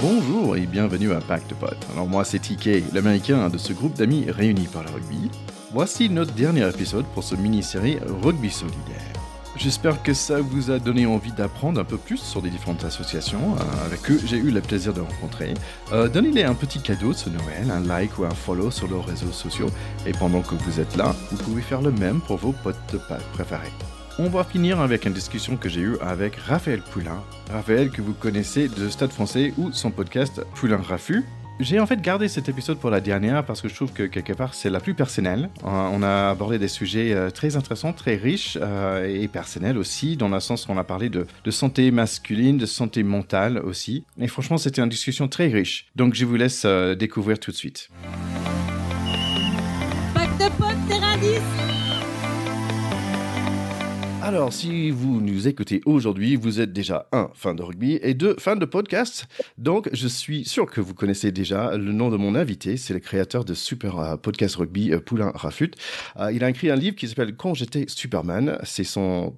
Bonjour et bienvenue à Pack de Potes. Alors moi c'est TK, l'américain de ce groupe d'amis réunis par le rugby. Voici notre dernier épisode pour ce mini-série Rugby Solidaire. J'espère que ça vous a donné envie d'apprendre un peu plus sur les différentes associations avec eux j'ai eu le plaisir de rencontrer. Donnez-les un petit cadeau ce Noël, un like ou un follow sur leurs réseaux sociaux. Et pendant que vous êtes là, vous pouvez faire le même pour vos potes de Pack préférés. On va finir avec une discussion que j'ai eue avec Raphaël Poulain. Raphaël que vous connaissez de Stade Français ou son podcast Poulain Raffut. J'ai en fait gardé cet épisode pour la dernière parce que je trouve que quelque part c'est la plus personnelle. On a abordé des sujets très intéressants, très riches et personnels aussi, dans le sens où on a parlé de santé masculine, de santé mentale aussi. Et franchement c'était une discussion très riche. Donc je vous laisse découvrir tout de suite. Pack de potes, terrain 10. Alors, si vous nous écoutez aujourd'hui, vous êtes déjà un fan de rugby et deux fans de podcast. Donc, je suis sûr que vous connaissez déjà le nom de mon invité. C'est le créateur de super podcast rugby, Poulain Raffut. Il a écrit un livre qui s'appelle Quand j'étais Superman. C'est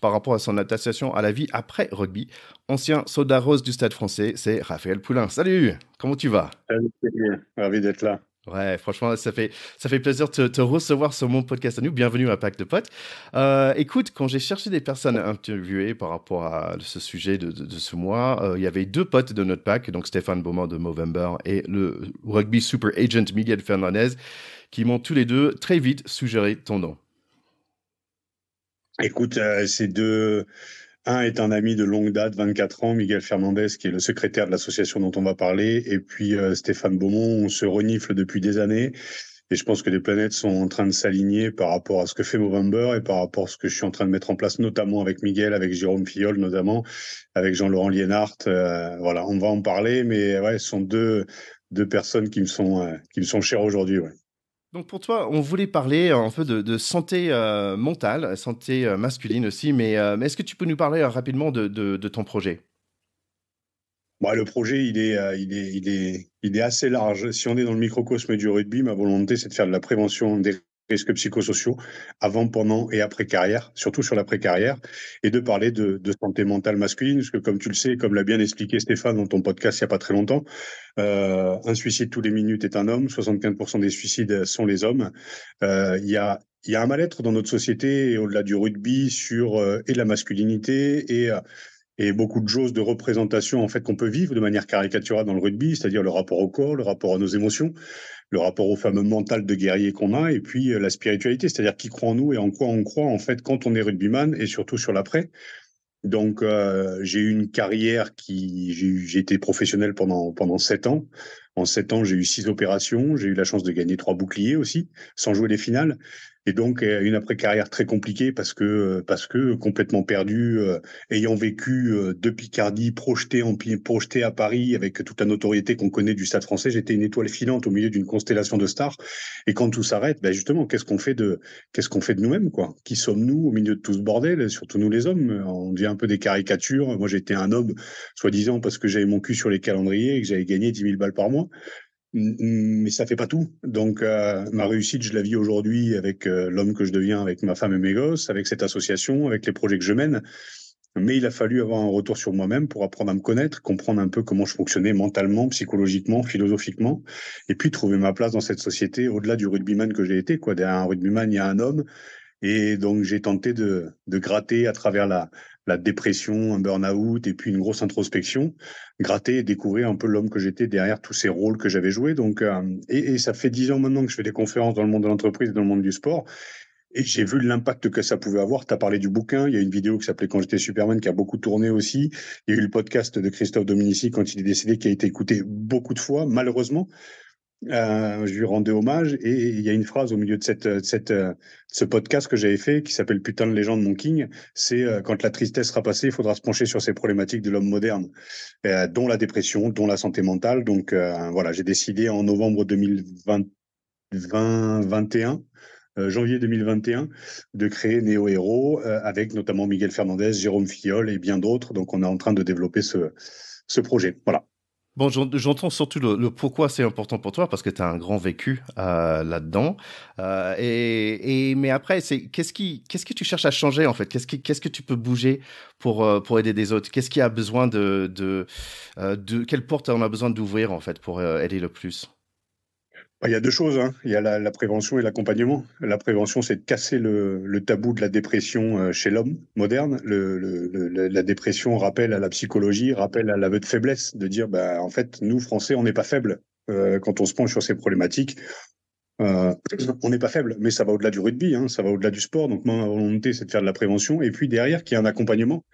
par rapport à son adaptation à la vie après rugby. Ancien soldat rose du Stade Français, c'est Raphaël Poulain. Salut, comment tu vas ? Salut, ravi d'être là. Ouais, franchement, ça fait plaisir de te recevoir sur mon podcast à nous. Bienvenue à Pack de Potes. Écoute, quand j'ai cherché des personnes à interviewer par rapport à ce sujet de ce mois, il y avait deux potes de notre pack, donc Stéphane Beaumont de Movember et le rugby super agent Miguel Fernandez, qui m'ont tous les deux très vite suggéré ton nom. Écoute, ces deux... Un est un ami de longue date, 24 ans, Miguel Fernandez, qui est le secrétaire de l'association dont on va parler, et puis Stéphane Beaumont, on se renifle depuis des années, et je pense que les planètes sont en train de s'aligner par rapport à ce que fait Movember et par rapport à ce que je suis en train de mettre en place, notamment avec Miguel, avec Jérôme Fillol notamment, avec Jean-Laurent Liénart. Voilà, on va en parler, mais ouais, ce sont deux personnes qui me sont chères aujourd'hui, ouais. Donc pour toi, on voulait parler un peu de santé mentale, santé masculine aussi, mais est-ce que tu peux nous parler rapidement de ton projet ? Bon, le projet, il est assez large. Si on est dans le microcosme du rugby, ma volonté, c'est de faire de la prévention des risques psychosociaux avant, pendant et après carrière, surtout sur l'après-carrière, et de parler de santé mentale masculine, parce que comme tu le sais, comme l'a bien expliqué Stéphane dans ton podcast il n'y a pas très longtemps, un suicide tous les minutes est un homme, 75% des suicides sont les hommes. Il y a un mal-être dans notre société, et au-delà du rugby, sur et la masculinité et beaucoup de choses de représentation en fait qu'on peut vivre de manière caricaturale dans le rugby, c'est-à-dire le rapport au corps, le rapport à nos émotions, le rapport au fameux mental de guerrier qu'on a, et puis la spiritualité, c'est-à-dire qui croit en nous et en quoi on croit en fait quand on est rugbyman, et surtout sur l'après. Donc j'ai eu une carrière j'ai été professionnel pendant 7 ans. En 7 ans, j'ai eu 6 opérations. J'ai eu la chance de gagner 3 boucliers aussi, sans jouer les finales. Et donc une après-carrière très compliquée parce que complètement perdu, ayant vécu de Picardie, projeté à Paris avec toute la notoriété qu'on connaît du Stade Français. J'étais une étoile filante au milieu d'une constellation de stars. Et quand tout s'arrête, ben justement, qu'est-ce qu'on fait de nous-mêmes, quoi? Qui sommes-nous au milieu de tout ce bordel? Surtout nous les hommes, on devient un peu des caricatures. Moi, j'étais un homme, soi-disant, parce que j'avais mon cul sur les calendriers et que j'avais gagné 10 000 balles par mois. Mais ça fait pas tout. Donc, ma réussite, je la vis aujourd'hui avec l'homme que je deviens, avec ma femme et mes gosses, avec cette association, avec les projets que je mène. Mais il a fallu avoir un retour sur moi-même pour apprendre à me connaître, comprendre un peu comment je fonctionnais mentalement, psychologiquement, philosophiquement, et puis trouver ma place dans cette société au-delà du rugbyman que j'ai été, quoi. Derrière un rugbyman, il y a un homme. Et donc, j'ai tenté de gratter à travers la dépression, un burn-out et puis une grosse introspection, gratter et découvrir un peu l'homme que j'étais derrière tous ces rôles que j'avais joués. Donc, et ça fait 10 ans maintenant que je fais des conférences dans le monde de l'entreprise et dans le monde du sport. Et j'ai vu l'impact que ça pouvait avoir. Tu as parlé du bouquin. Il y a une vidéo qui s'appelait Quand j'étais Superman qui a beaucoup tourné aussi. Il y a eu le podcast de Christophe Dominici quand il est décédé qui a été écouté beaucoup de fois, malheureusement. Je lui rendais hommage et il y a une phrase au milieu de ce podcast que j'avais fait qui s'appelle Putain de légende mon king, c'est quand la tristesse sera passée, il faudra se pencher sur ces problématiques de l'homme moderne, dont la dépression, dont la santé mentale. Donc voilà, j'ai décidé en novembre 2021, janvier 2021, de créer Néo Héros avec notamment Miguel Fernandez, Jérôme Fillol et bien d'autres. Donc on est en train de développer ce projet. Voilà. Bon, j'entends surtout le pourquoi c'est important pour toi, parce que tu as un grand vécu là-dedans. Mais après, qu'est-ce que tu cherches à changer, en fait? Qu'est-ce que tu peux bouger pour aider des autres? Qu'est-ce qui a besoin quelle porte on a besoin d'ouvrir, en fait, pour aider le plus? Bah, il y a deux choses, hein. Il y a la prévention et l'accompagnement. La prévention, c'est de casser le tabou de la dépression chez l'homme moderne. La dépression rappelle à la psychologie, rappelle à l'aveu de faiblesse, de dire, bah, en fait, nous, Français, on n'est pas faibles. Quand on se penche sur ces problématiques, euh, on n'est pas faible, mais ça va au-delà du rugby, hein, ça va au-delà du sport. Donc, moi, ma volonté, c'est de faire de la prévention. Et puis derrière, qu'il y ait un accompagnement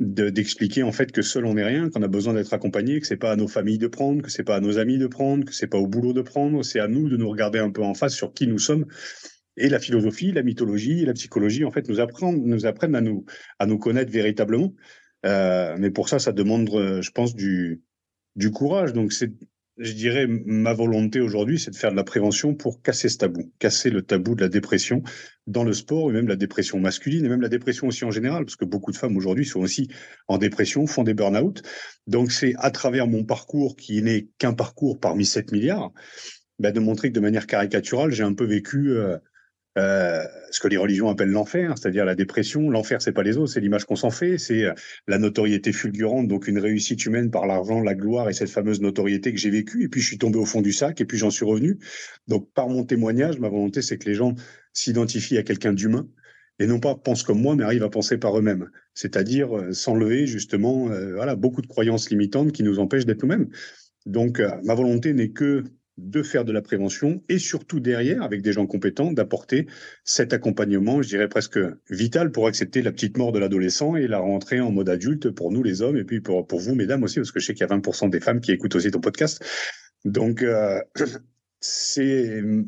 d'expliquer en fait que seul on n'est rien, qu'on a besoin d'être accompagné, que c'est pas à nos familles de prendre, que c'est pas à nos amis de prendre, que c'est pas au boulot de prendre, c'est à nous de nous regarder un peu en face sur qui nous sommes. Et la philosophie, la mythologie et la psychologie en fait nous apprennent à nous connaître véritablement. Mais pour ça, ça demande, je pense, du courage. Donc c'est, je dirais, ma volonté aujourd'hui, c'est de faire de la prévention pour casser ce tabou, casser le tabou de la dépression dans le sport, et même la dépression masculine, et même la dépression aussi en général, parce que beaucoup de femmes aujourd'hui sont aussi en dépression, font des burn-out. Donc c'est à travers mon parcours, qui n'est qu'un parcours parmi 7 milliards, ben, de montrer que de manière caricaturale, j'ai un peu vécu ce que les religions appellent l'enfer, c'est-à-dire la dépression. L'enfer, c'est pas les autres, c'est l'image qu'on s'en fait, c'est la notoriété fulgurante, donc une réussite humaine par l'argent, la gloire et cette fameuse notoriété que j'ai vécue. Et puis je suis tombé au fond du sac et puis j'en suis revenu. Donc par mon témoignage, ma volonté, c'est que les gens s'identifient à quelqu'un d'humain et non pas pensent comme moi, mais arrivent à penser par eux-mêmes. C'est-à-dire s'enlever justement, voilà, beaucoup de croyances limitantes qui nous empêchent d'être nous-mêmes. Donc, ma volonté n'est que de faire de la prévention et surtout derrière, avec des gens compétents, d'apporter cet accompagnement, je dirais presque vital pour accepter la petite mort de l'adolescent et la rentrée en mode adulte pour nous les hommes et puis pour vous, mesdames aussi, parce que je sais qu'il y a 20% des femmes qui écoutent aussi ton podcast. Donc,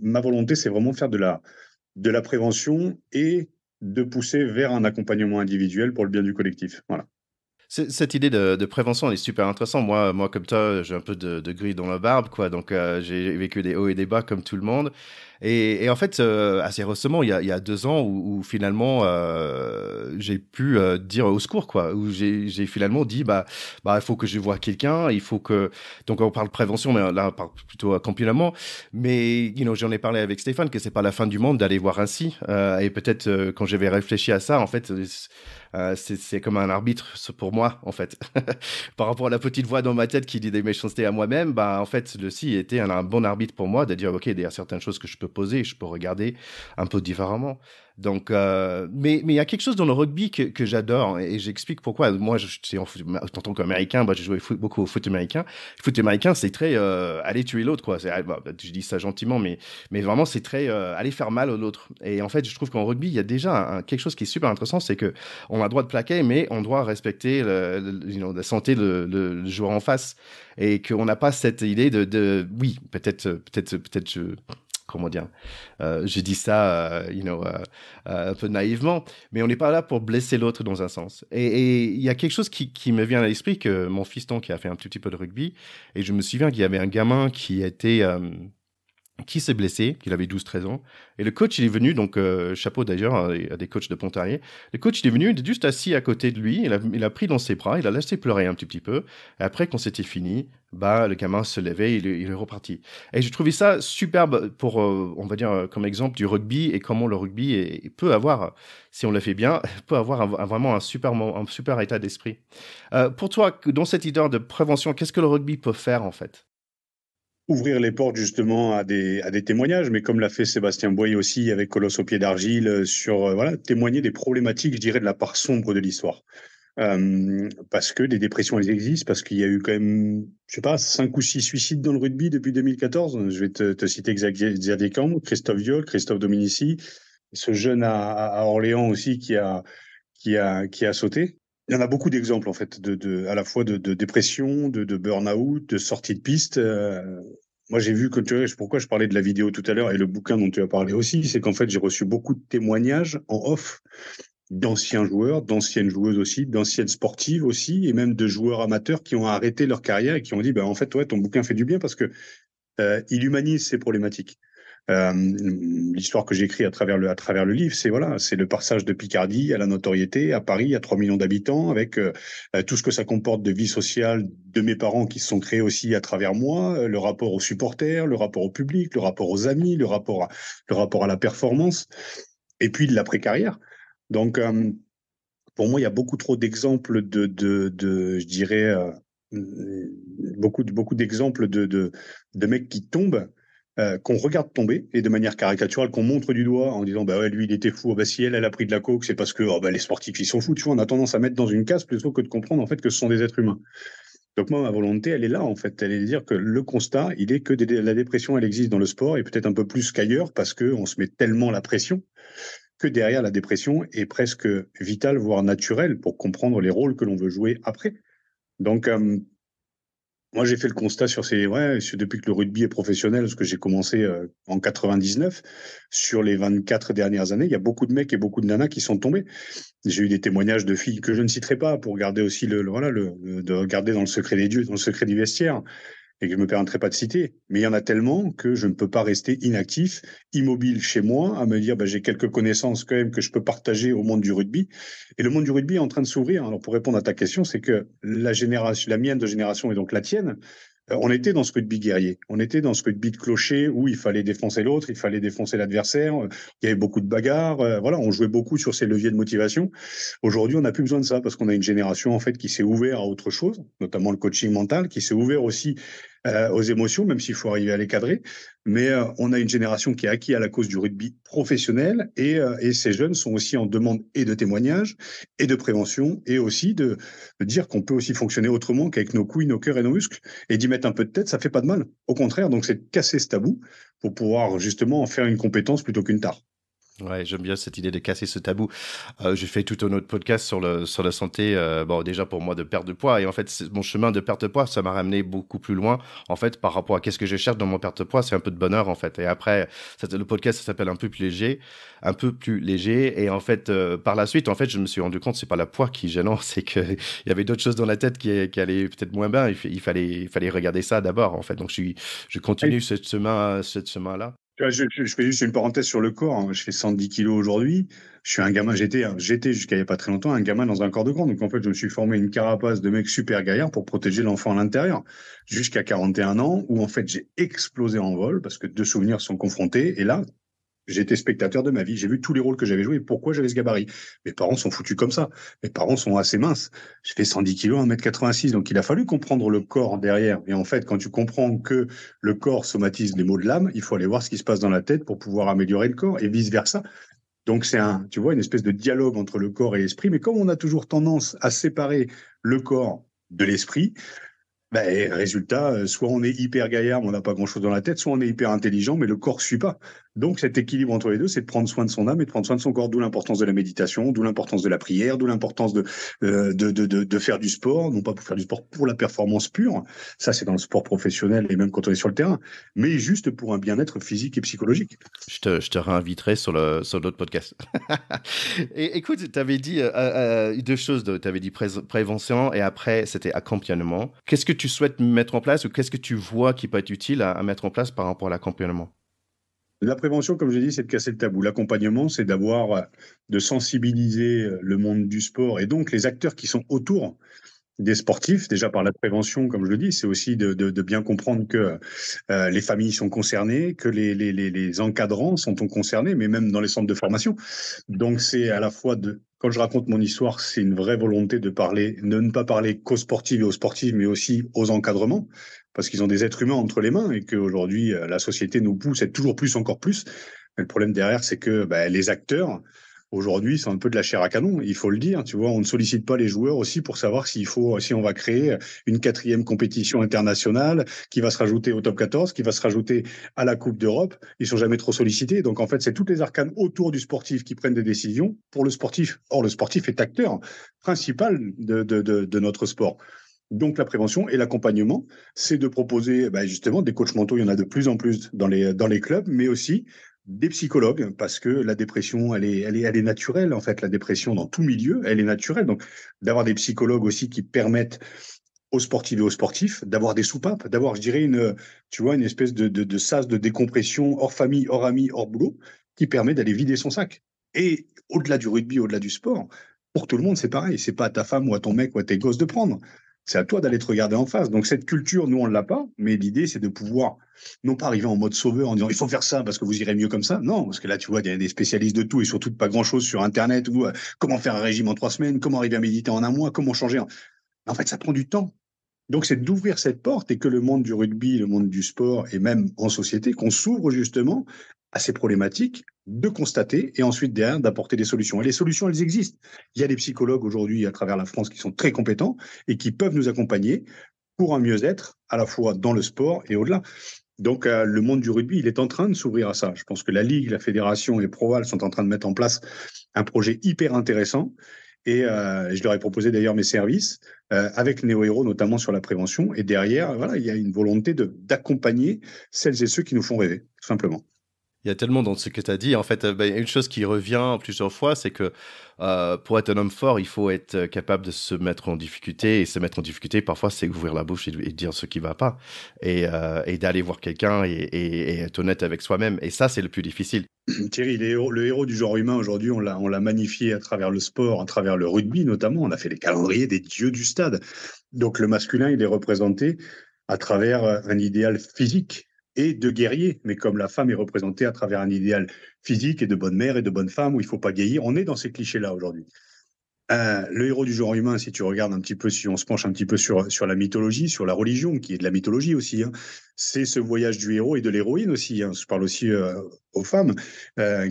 ma volonté, c'est vraiment de faire de la prévention et de pousser vers un accompagnement individuel pour le bien du collectif. Voilà. Cette idée de prévention, elle est super intéressante. Moi, comme toi, j'ai un peu de gris dans la barbe, quoi. Donc, j'ai vécu des hauts et des bas comme tout le monde. Et en fait, assez récemment, il y a 2 ans, où finalement, j'ai pu dire au secours, quoi. Où j'ai finalement dit, il faut que je voie quelqu'un. Il faut que. Donc, on parle prévention, mais là, on parle plutôt compilement. Mais, j'en ai parlé avec Stéphane que c'est pas la fin du monde d'aller voir un psy. Et peut-être, quand j'avais réfléchi à ça, en fait. C'est comme un arbitre pour moi, en fait. Par rapport à la petite voix dans ma tête qui dit des méchancetés à moi-même, en fait, le psy était un bon arbitre pour moi de dire, OK, il y a certaines choses que je peux poser, je peux regarder un peu différemment. Donc, mais il y a quelque chose dans le rugby que j'adore, et j'explique pourquoi. Moi, en tant qu'Américain, j'ai joué beaucoup au foot américain. Le foot américain, c'est très aller tuer l'autre, quoi. Je dis ça gentiment, mais vraiment, c'est très aller faire mal à l'autre. Et en fait, je trouve qu'en rugby, il y a déjà quelque chose qui est super intéressant, c'est que on a le droit de plaquer, mais on doit respecter la santé le joueur en face, et qu'on n'a pas cette idée oui, peut-être comment dire, j'ai dit ça, un peu naïvement, mais on n'est pas là pour blesser l'autre dans un sens. Et il y a quelque chose qui me vient à l'esprit, que mon fiston qui a fait un tout petit peu de rugby, et je me souviens qu'il y avait un gamin qui s'est blessé, qu'il avait 12-13 ans. Et le coach, il est venu, donc chapeau d'ailleurs à des coachs de Pontarlier. Le coach, il est venu, il est juste assis à côté de lui, il a pris dans ses bras, il a laissé pleurer un petit peu. Et après, quand c'était fini, le gamin se levait, il est reparti. Et j'ai trouvé ça superbe pour, on va dire, comme exemple du rugby, et comment le rugby peut avoir, si on le fait bien, peut avoir vraiment un super état d'esprit. Pour toi, dans cette idée de prévention, qu'est-ce que le rugby peut faire, en fait? Ouvrir les portes justement à des témoignages, mais comme l'a fait Sébastien Boyer aussi avec Colosse au pied d'argile, sur voilà, témoigner des problématiques, je dirais, de la part sombre de l'histoire. Parce que des dépressions, elles existent, parce qu'il y a eu quand même, je sais pas, 5 ou 6 suicides dans le rugby depuis 2014. Je vais te citer Xavier Camp, Christophe Viol, Christophe Dominici, ce jeune à Orléans aussi qui a sauté. Il y en a beaucoup d'exemples en fait, à la fois de dépression, de burn-out, de sortie de piste. Moi, j'ai vu que pourquoi je parlais de la vidéo tout à l'heure et le bouquin dont tu as parlé aussi, c'est qu'en fait, j'ai reçu beaucoup de témoignages en off d'anciens joueurs, d'anciennes joueuses aussi, d'anciennes sportives aussi, et même de joueurs amateurs qui ont arrêté leur carrière et qui ont dit, en fait, ouais, ton bouquin fait du bien parce que il humanise ces problématiques. L'histoire que j'écris à travers le livre, c'est voilà, c'est le passage de Picardie à la notoriété, à Paris, à 3 millions d'habitants, avec tout ce que ça comporte de vie sociale de mes parents qui se sont créés aussi à travers moi, le rapport aux supporters, le rapport au public, le rapport aux amis, le rapport à la performance, et puis de l'après-carrière. Donc, pour moi, il y a beaucoup trop d'exemples je dirais, beaucoup d'exemples de mecs qui tombent, qu'on regarde tomber, et de manière caricaturale, qu'on montre du doigt en disant, bah ouais, lui, il était fou. Oh, bah, si elle a pris de la coke, c'est parce que oh, bah, les sportifs, ils sont fous. Tu vois, on a tendance à mettre dans une case plutôt que de comprendre en fait que ce sont des êtres humains. Donc moi, ma volonté, elle est là, en fait. Elle est de dire que le constat, il est que la dépression, elle existe dans le sport, et peut-être un peu plus qu'ailleurs, parce qu'on se met tellement la pression que derrière la dépression est presque vitale, voire naturelle, pour comprendre les rôles que l'on veut jouer après. Donc, moi, j'ai fait le constat depuis que le rugby est professionnel, parce que j'ai commencé en 99, sur les 24 dernières années, il y a beaucoup de mecs et beaucoup de nanas qui sont tombés. J'ai eu des témoignages de filles que je ne citerai pas pour garder aussi de garder dans le secret des dieux, dans le secret du vestiaire, et que je me permettrai pas de citer. Mais il y en a tellement que je ne peux pas rester inactif, immobile chez moi, à me dire, bah, j'ai quelques connaissances quand même que je peux partager au monde du rugby. Et le monde du rugby est en train de s'ouvrir. Alors, pour répondre à ta question, c'est que la mienne de génération et donc la tienne, on était dans ce rugby guerrier. On était dans ce rugby de clocher où il fallait défoncer l'autre, il fallait défoncer l'adversaire. Il y avait beaucoup de bagarres. Voilà, on jouait beaucoup sur ces leviers de motivation. Aujourd'hui, on n'a plus besoin de ça parce qu'on a une génération en fait qui s'est ouverte à autre chose, notamment le coaching mental, qui s'est ouvert aussi aux émotions, même s'il faut arriver à les cadrer. Mais on a une génération qui est acquis à la cause du rugby professionnel, et ces jeunes sont aussi en demande et de témoignages et de prévention, et aussi de dire qu'on peut aussi fonctionner autrement qu'avec nos couilles, nos cœurs et nos muscles, et d'y mettre un peu de tête, ça fait pas de mal. Au contraire, donc c'est de casser ce tabou pour pouvoir justement en faire une compétence plutôt qu'une tare. Ouais, j'aime bien cette idée de casser ce tabou. J'ai fait tout un autre podcast sur la santé, bon, déjà pour moi de perte de poids. Et en fait, mon chemin de perte de poids, ça m'a ramené beaucoup plus loin, en fait, par rapport à qu'est-ce que je cherche dans mon perte de poids. C'est un peu de bonheur, en fait. Et après, le podcast, ça s'appelle Un peu plus léger, un peu plus léger. Et en fait, par la suite, en fait, je me suis rendu compte, c'est pas la poids qui est gênant, c'est qu'il y avait d'autres choses dans la tête qui allaient peut-être moins bien. Il fallait regarder ça d'abord, en fait. Donc, je continue ce chemin-là. Tu vois, je fais juste une parenthèse sur le corps, hein. Je fais 110 kilos aujourd'hui. Je suis un gamin. J'étais jusqu'à il n'y a pas très longtemps un gamin dans un corps de grand. Donc en fait, je me suis formé une carapace de mec super gaillard pour protéger l'enfant à l'intérieur. Jusqu'à 41 ans, où en fait j'ai explosé en vol parce que deux souvenirs sont confrontés. Et là, j'étais spectateur de ma vie. J'ai vu tous les rôles que j'avais joués et pourquoi j'avais ce gabarit. Mes parents sont foutus comme ça. Mes parents sont assez minces. Je fais 110 kilos, 1m86. Donc, il a fallu comprendre le corps derrière. Et en fait, quand tu comprends que le corps somatise les maux de l'âme, il faut aller voir ce qui se passe dans la tête pour pouvoir améliorer le corps et vice versa. Donc, tu vois, une espèce de dialogue entre le corps et l'esprit. Mais comme on a toujours tendance à séparer le corps de l'esprit, ben, résultat, soit on est hyper gaillard, mais on n'a pas grand-chose dans la tête, soit on est hyper intelligent, mais le corps ne suit pas. Donc cet équilibre entre les deux, c'est de prendre soin de son âme et de prendre soin de son corps, d'où l'importance de la méditation, d'où l'importance de la prière, d'où l'importance de faire du sport, non pas pour faire du sport pour la performance pure, ça c'est dans le sport professionnel et même quand on est sur le terrain, mais juste pour un bien-être physique et psychologique. Je te réinviterai sur l'autre podcast. Et écoute, tu avais dit deux choses. Tu avais dit prévention et après, c'était accompagnement. Qu'est-ce que tu souhaites mettre en place ou qu'est-ce que tu vois qui peut être utile à mettre en place par rapport à l'accompagnement? La prévention, comme je dis, c'est de casser le tabou. L'accompagnement, c'est de sensibiliser le monde du sport et donc les acteurs qui sont autour des sportifs, déjà par la prévention, comme je le dis, c'est aussi de bien comprendre que les familles sont concernées, que les encadrants sont concernés, mais même dans les centres de formation. Donc c'est à la fois quand je raconte mon histoire, c'est une vraie volonté de ne pas parler qu'aux sportifs et aux sportifs, mais aussi aux encadrements, parce qu'ils ont des êtres humains entre les mains et qu'aujourd'hui, la société nous pousse à être toujours plus, encore plus. Mais le problème derrière, c'est que les acteurs, aujourd'hui, c'est un peu de la chair à canon, il faut le dire. Tu vois, on ne sollicite pas les joueurs aussi pour savoir si on va créer une 4e compétition internationale qui va se rajouter au top 14, qui va se rajouter à la Coupe d'Europe. Ils sont jamais trop sollicités. Donc, en fait, c'est toutes les arcanes autour du sportif qui prennent des décisions pour le sportif. Or, le sportif est acteur principal de notre sport. Donc, la prévention et l'accompagnement, c'est de proposer justement des coachs mentaux. Il y en a de plus en plus dans les clubs, mais aussi des psychologues, parce que la dépression, elle est naturelle, en fait. La dépression, dans tout milieu, elle est naturelle. Donc, d'avoir des psychologues aussi qui permettent aux sportives et aux sportifs d'avoir des soupapes, d'avoir, je dirais, tu vois, une espèce de sas de décompression hors famille, hors amis, hors boulot, qui permet d'aller vider son sac. Et au-delà du rugby, au-delà du sport, pour tout le monde, c'est pareil. C'est pas à ta femme ou à ton mec ou à tes gosses de prendre. C'est à toi d'aller te regarder en face. Donc cette culture, nous, on ne l'a pas, mais l'idée, c'est de pouvoir non pas arriver en mode sauveur en disant il faut faire ça parce que vous irez mieux comme ça. Non, parce que là, tu vois, il y a des spécialistes de tout et surtout de pas grand-chose sur Internet ou comment faire un régime en 3 semaines, comment arriver à méditer en un mois, comment changer. En fait, ça prend du temps. Donc, c'est d'ouvrir cette porte et que le monde du rugby, le monde du sport et même en société, qu'on s'ouvre justement à ces problématiques, de constater et ensuite derrière d'apporter des solutions. Et les solutions, elles existent. Il y a des psychologues aujourd'hui à travers la France qui sont très compétents et qui peuvent nous accompagner pour un mieux-être à la fois dans le sport et au-delà. Donc, le monde du rugby, il est en train de s'ouvrir à ça. Je pense que la Ligue, la Fédération et Proval sont en train de mettre en place un projet hyper intéressant. Et je leur ai proposé d'ailleurs mes services avec Néo Héros, notamment sur la prévention. Et derrière, voilà, il y a une volonté d'accompagner celles et ceux qui nous font rêver, tout simplement. Il y a tellement dans ce que tu as dit. En fait, une chose qui revient plusieurs fois, c'est que pour être un homme fort, il faut être capable de se mettre en difficulté. Et se mettre en difficulté, parfois, c'est ouvrir la bouche et dire ce qui ne va pas. Et d'aller voir quelqu'un et être honnête avec soi-même. Et ça, c'est le plus difficile. Thierry, le héros du genre humain, aujourd'hui, on l'a magnifié à travers le sport, à travers le rugby notamment. On a fait les calendriers des dieux du stade. Donc le masculin, il est représenté à travers un idéal physique et de guerrier, mais comme la femme est représentée à travers un idéal physique et de bonne mère et de bonne femme où il ne faut pas vieillir, on est dans ces clichés-là aujourd'hui. Le héros du genre humain, si tu regardes un petit peu, si on se penche un petit peu sur la mythologie, sur la religion, qui est de la mythologie aussi, hein, c'est ce voyage du héros et de l'héroïne aussi. Hein, je parle aussi aux femmes,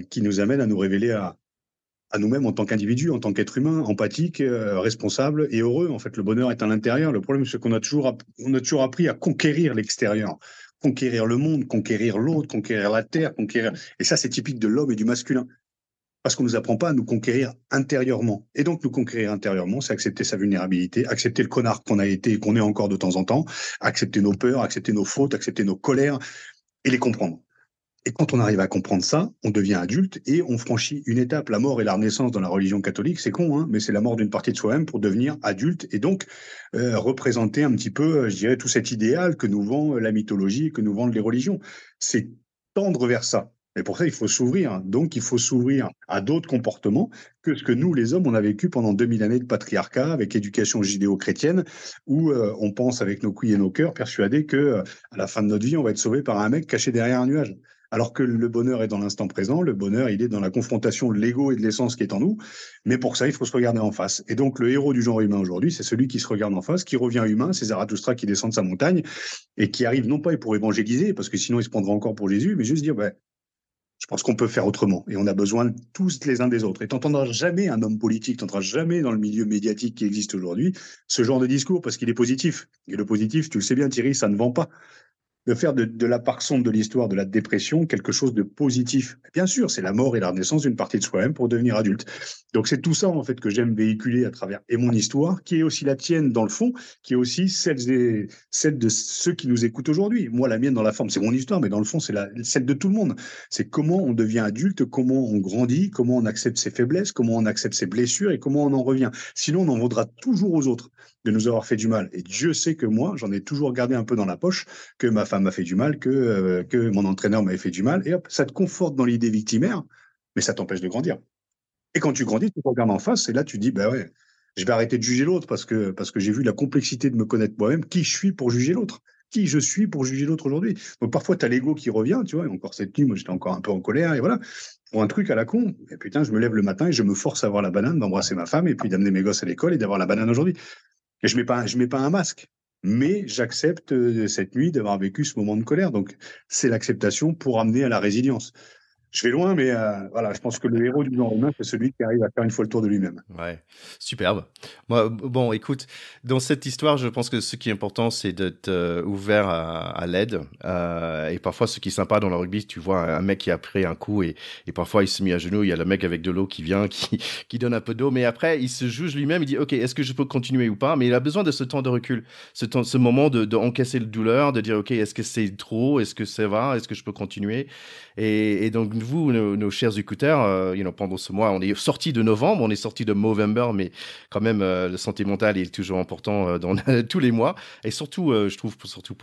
qui nous amène à nous révéler à nous-mêmes en tant qu'individus, en tant qu'être humain, empathique, responsable et heureux. En fait, le bonheur est à l'intérieur. Le problème, c'est qu'on a toujours appris à conquérir l'extérieur, conquérir le monde, conquérir l'autre, conquérir la terre, conquérir. Et ça, c'est typique de l'homme et du masculin. Parce qu'on ne nous apprend pas à nous conquérir intérieurement. Et donc, nous conquérir intérieurement, c'est accepter sa vulnérabilité, accepter le connard qu'on a été et qu'on est encore de temps en temps, accepter nos peurs, accepter nos fautes, accepter nos colères et les comprendre. Et quand on arrive à comprendre ça, on devient adulte et on franchit une étape. La mort et la renaissance dans la religion catholique, c'est con, hein, mais c'est la mort d'une partie de soi-même pour devenir adulte et donc représenter un petit peu, je dirais, tout cet idéal que nous vend la mythologie, que nous vendent les religions. C'est tendre vers ça. Et pour ça, il faut s'ouvrir. Donc, il faut s'ouvrir à d'autres comportements que ce que nous, les hommes, on a vécu pendant 2000 années de patriarcat avec éducation judéo-chrétienne, où on pense avec nos couilles et nos cœurs, persuadés que à la fin de notre vie, on va être sauvé par un mec caché derrière un nuage. Alors que le bonheur est dans l'instant présent, le bonheur, il est dans la confrontation de l'ego et de l'essence qui est en nous. Mais pour ça, il faut se regarder en face. Et donc, le héros du genre humain aujourd'hui, c'est celui qui se regarde en face, qui revient humain, c'est Zarathustra qui descend de sa montagne et qui arrive non pas pour évangéliser, parce que sinon il se prendra encore pour Jésus, mais juste dire, je pense qu'on peut faire autrement et on a besoin tous les uns des autres. Et tu n'entendras jamais un homme politique, tu n'entendras jamais dans le milieu médiatique qui existe aujourd'hui ce genre de discours parce qu'il est positif. Et le positif, tu le sais bien Thierry, ça ne vend pas. De faire de la part sombre de l'histoire de la dépression quelque chose de positif. Bien sûr, c'est la mort et la renaissance d'une partie de soi-même pour devenir adulte. Donc c'est tout ça en fait que j'aime véhiculer à travers et mon histoire, qui est aussi la tienne dans le fond, qui est aussi celle de ceux qui nous écoutent aujourd'hui. Moi, la mienne dans la forme, c'est mon histoire, mais dans le fond, c'est celle de tout le monde. C'est comment on devient adulte, comment on grandit, comment on accepte ses faiblesses, comment on accepte ses blessures et comment on en revient. Sinon, on en vaudra toujours aux autres de nous avoir fait du mal. Et Dieu sait que moi, j'en ai toujours gardé un peu dans la poche, que ma femme m'a fait du mal, que mon entraîneur m'avait fait du mal. Et hop, ça te conforte dans l'idée victimaire, mais ça t'empêche de grandir. Et quand tu grandis, tu te regardes en face et là, tu dis, ouais, je vais arrêter de juger l'autre parce que j'ai vu la complexité de me connaître moi-même, qui je suis pour juger l'autre. Qui je suis pour juger l'autre aujourd'hui. Donc parfois, tu as l'ego qui revient, tu vois, et encore cette nuit, moi j'étais encore un peu en colère, et voilà, pour un truc à la con, et putain, je me lève le matin et je me force à avoir la banane, d'embrasser ma femme, et puis d'amener mes gosses à l'école et d'avoir la banane aujourd'hui. Et je mets pas un masque, mais j'accepte cette nuit d'avoir vécu ce moment de colère. Donc, c'est l'acceptation pour amener à la résilience. Je vais loin, mais voilà, je pense que le héros du genre humain, c'est celui qui arrive à faire une fois le tour de lui-même. Ouais, superbe. Moi, bon, écoute, dans cette histoire, je pense que ce qui est important, c'est d'être ouvert à l'aide. Et parfois, ce qui est sympa dans le rugby, tu vois un mec qui a pris un coup et parfois il se met à genoux, il y a le mec avec de l'eau qui vient, qui donne un peu d'eau, mais après, il se juge lui-même, il dit, OK, est-ce que je peux continuer ou pas? Mais il a besoin de ce temps de recul, ce moment de encaisser le douleur, de dire, OK, est-ce que c'est trop? Est-ce que ça va? Est-ce que je peux continuer? Et donc, vous, nos chers écouteurs, pendant ce mois, on est sorti de novembre, on est sorti de Movember, mais quand même, la santé mentale est toujours important dans tous les mois, et surtout, je trouve, surtout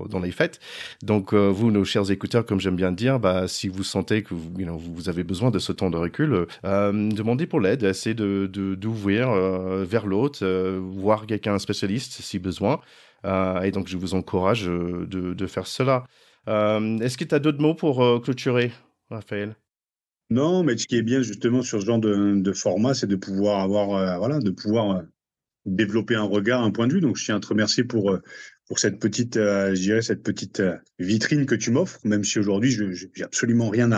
dans les fêtes. Donc, vous, nos chers écouteurs, comme j'aime bien dire, si vous sentez que vous avez besoin de ce temps de recul, demandez pour l'aide, essayez d'ouvrir vers l'autre, voir quelqu'un spécialiste si besoin. Et donc, je vous encourage de faire cela. Est-ce que tu as d'autres mots pour clôturer, Raphaël? Non, mais ce qui est bien justement sur ce genre de format, c'est de pouvoir avoir, de pouvoir développer un regard, un point de vue. Donc, je tiens à te remercier pour cette petite, je dirais, cette petite vitrine que tu m'offres, même si aujourd'hui, je j'ai absolument rien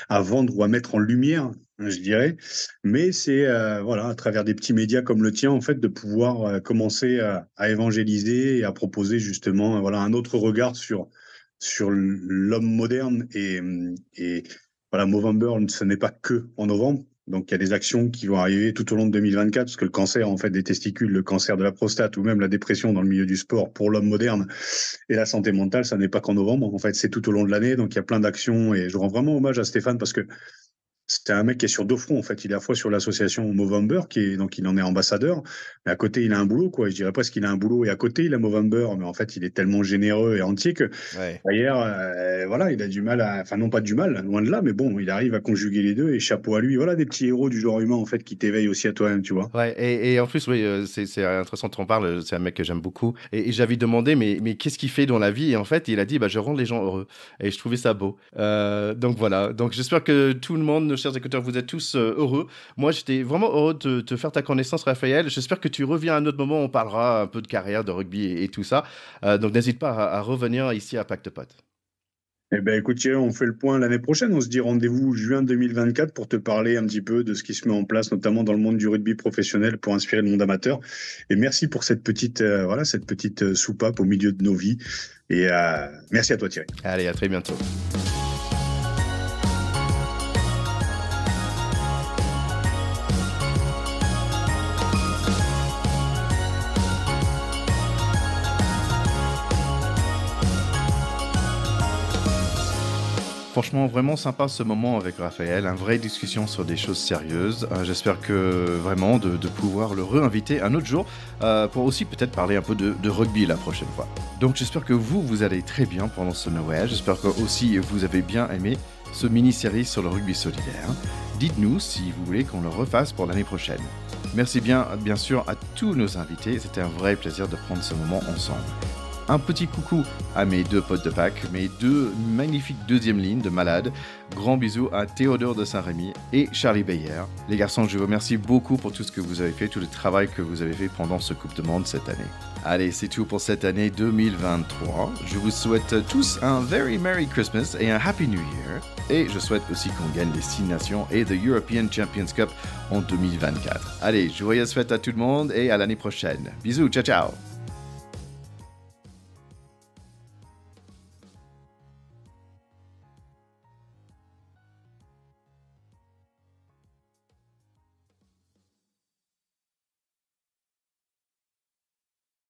à vendre ou à mettre en lumière, hein, je dirais. Mais c'est, à travers des petits médias comme le tien, en fait, de pouvoir commencer à évangéliser et à proposer justement, un autre regard sur l'homme moderne et voilà, Movember, ce n'est pas que en novembre. Donc, il y a des actions qui vont arriver tout au long de 2024, parce que le cancer, en fait, des testicules, le cancer de la prostate ou même la dépression dans le milieu du sport pour l'homme moderne et la santé mentale, ça n'est pas qu'en novembre. En fait, c'est tout au long de l'année. Donc, il y a plein d'actions et je rends vraiment hommage à Stéphane parce que c'est un mec qui est sur deux fronts, en fait. Il est à la fois sur l'association Movember, donc il en est ambassadeur, mais à côté, il a un boulot, quoi. Je dirais presque qu'il a un boulot et à côté, il a Movember, mais en fait, il est tellement généreux et entier que, Ouais. d'ailleurs, il a du mal enfin, non pas du mal, loin de là, mais bon, il arrive à conjuguer les deux et chapeau à lui. Voilà des petits héros du genre humain, en fait, qui t'éveillent aussi à toi-même, tu vois. Ouais, et en plus, oui, c'est intéressant que tu en parles. C'est un mec que j'aime beaucoup. Et j'avais demandé, mais qu'est-ce qu'il fait dans la vie? Et en fait, il a dit, je rends les gens heureux. Et je trouvais ça beau. Donc voilà. Donc j'espère que tout le monde, nos chers écouteurs, vous êtes tous heureux. Moi, j'étais vraiment heureux de te faire ta connaissance, Raphaël. J'espère que tu reviens à un autre moment. On parlera un peu de carrière, de rugby et tout ça. Donc n'hésite pas à revenir ici à Pacte Pot. Eh ben, écoute, Thierry, on fait le point l'année prochaine. On se dit rendez-vous juin 2024 pour te parler un petit peu de ce qui se met en place, notamment dans le monde du rugby professionnel pour inspirer le monde amateur. Et merci pour cette petite, soupape au milieu de nos vies. Et merci à toi, Thierry. Allez, à très bientôt. Franchement, vraiment sympa ce moment avec Raphaël, une vraie discussion sur des choses sérieuses. J'espère que vraiment de pouvoir le réinviter un autre jour pour aussi peut-être parler un peu de rugby la prochaine fois. Donc j'espère que vous allez très bien pendant ce Noël. J'espère que aussi vous avez bien aimé ce mini-série sur le rugby solidaire. Dites-nous si vous voulez qu'on le refasse pour l'année prochaine. Merci bien sûr à tous nos invités. C'était un vrai plaisir de prendre ce moment ensemble. Un petit coucou à mes deux potes de Pâques, mes deux magnifiques deuxième lignes de malades. Grand bisous à Théodore de Saint-Rémy et Charlie Bayer. Les garçons, je vous remercie beaucoup pour tout ce que vous avez fait, tout le travail que vous avez fait pendant ce Coupe du Monde cette année. Allez, c'est tout pour cette année 2023. Je vous souhaite tous un very Merry Christmas et un Happy New Year. Et je souhaite aussi qu'on gagne les 6 nations et the European Champions Cup en 2024. Allez, joyeuses fêtes à tout le monde et à l'année prochaine. Bisous, ciao ciao.